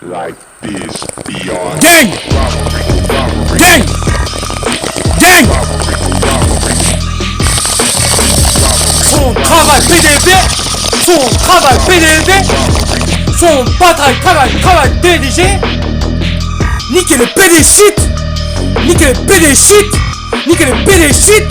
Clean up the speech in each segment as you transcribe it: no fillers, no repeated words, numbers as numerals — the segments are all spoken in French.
like this beyond Gang! Gang! Gang! Son travail PDB, son travail PDB, son travail DDG. Niquez le PD shit, niquez le PD shit, niquez le PD shit.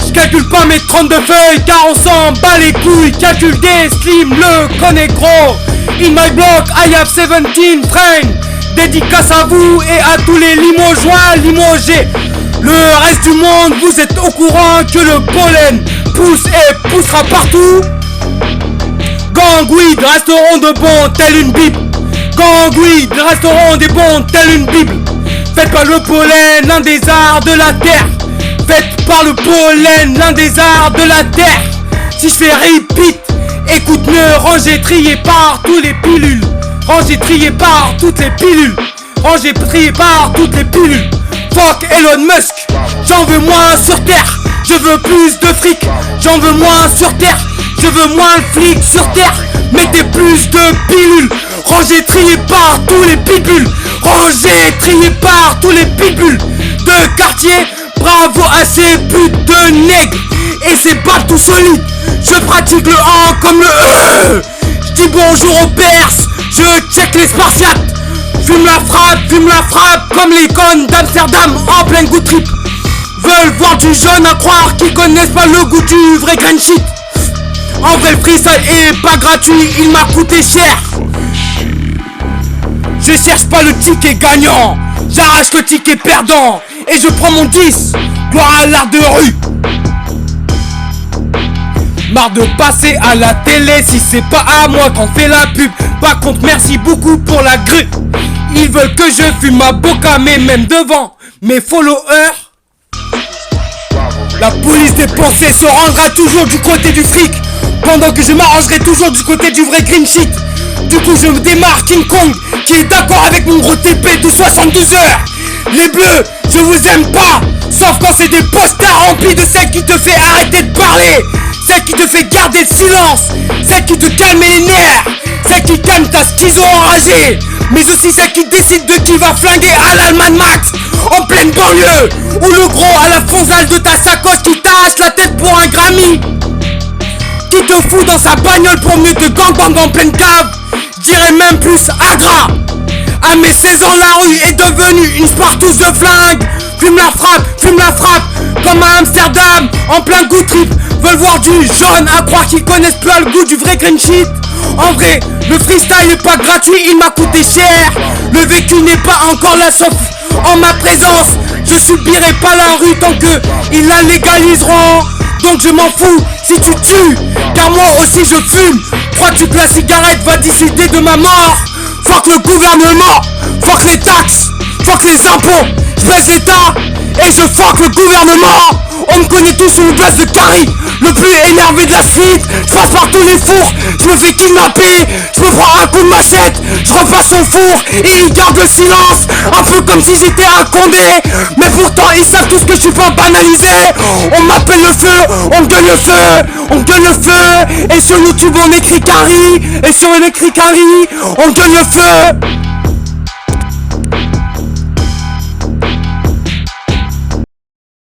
Je calcule pas mes 32 feuilles car on s'en bat les couilles. Calcule des slim, le connaît gros. In my block, I have 17 friends. Dédicace à vous et à tous les limogeois limogés. Le reste du monde, vous êtes au courant que le pollen pousse et poussera partout. Gangweed resteront de bons telle une bible. Gangweed resteront des bons telle une bible. Faites pas le pollen l'un des arts de la terre. Faites par le pollen l'un des arts de la terre. Si je fais repeat, écoute mieux, rangez trié par tous les pilules. Rangez trié par toutes les pilules. Rangez trié par toutes les pilules. Fuck Elon Musk, j'en veux moins sur terre. Je veux plus de fric, j'en veux moins sur terre. Je veux moins de flics sur terre. Mettez plus de pilules. Rangez trié par tous les pitbulls. Rangez trié par tous les pitbulls de quartier. Bravo à ces putes de nègres et ces babes tout solides. Je pratique le A comme le E. Je dis bonjour aux Perses. Je check les Spartiates. Fume la frappe comme les connes d'Amsterdam en plein good trip. Veulent voir du jaune à croire qu'ils connaissent pas le goût du vrai grain shit. En vrai le freestyle est pas gratuit, il m'a coûté cher. Je cherche pas le ticket gagnant, j'arrache le ticket perdant. Et je prends mon 10, gloire à l'art de rue. Marre de passer à la télé, si c'est pas à moi qu'on fait la pub. Par contre merci beaucoup pour la grue. Ils veulent que je fume ma boca, mais même devant mes followers. La police des pensées se rendra toujours du côté du fric, pendant que je m'arrangerai toujours du côté du vrai green shit. Du coup je me démarre King Kong, qui est d'accord avec mon gros TP de 72 heures. Les bleus, je vous aime pas, sauf quand c'est des postards remplis de celle qui te fait arrêter de parler, celle qui te fait garder le silence, celle qui te calme les nerfs, celle qui calme ta schizo enragée, mais aussi celle qui décide de qui va flinguer à l'Allemagne Max en pleine banlieue, ou le gros à la fonzale de ta sacoche qui t'arrache la tête pour un Grammy, qui te fout dans sa bagnole pour mieux te gangbang en pleine cave. J'irais même plus Agra. À mes 16 ans la rue est devenue une spartouze de flingue. Fume la frappe, comme à Amsterdam, en plein good trip. Veulent voir du jaune à croire qu'ils connaissent plus le goût du vrai green shit. En vrai, le freestyle n'est pas gratuit, il m'a coûté cher. Le vécu n'est pas encore là sauf en ma présence. Je subirai pas la rue tant que ils la légaliseront. Donc je m'en fous si tu tues, car moi aussi je fume. Crois-tu que la cigarette va décider de ma mort? Fuck le gouvernement, fuck les taxes, fuck les impôts. Je baisse l'État et je fuck le gouvernement. On me connaît tous sous le blaze de Carrie, le plus énervé de la street. Je passe par tous les fours, je me fais kidnapper. Je me prends un coup de machette, je repasse au four et ils gardent le silence. Un peu comme si j'étais un Condé, mais pourtant ils savent tout ce que je suis pas banalisé. On m'appelle le feu, on gueule le feu, on gueule le feu. Et sur YouTube on écrit Carrie, et sur on écrit Carrie, on gueule le feu.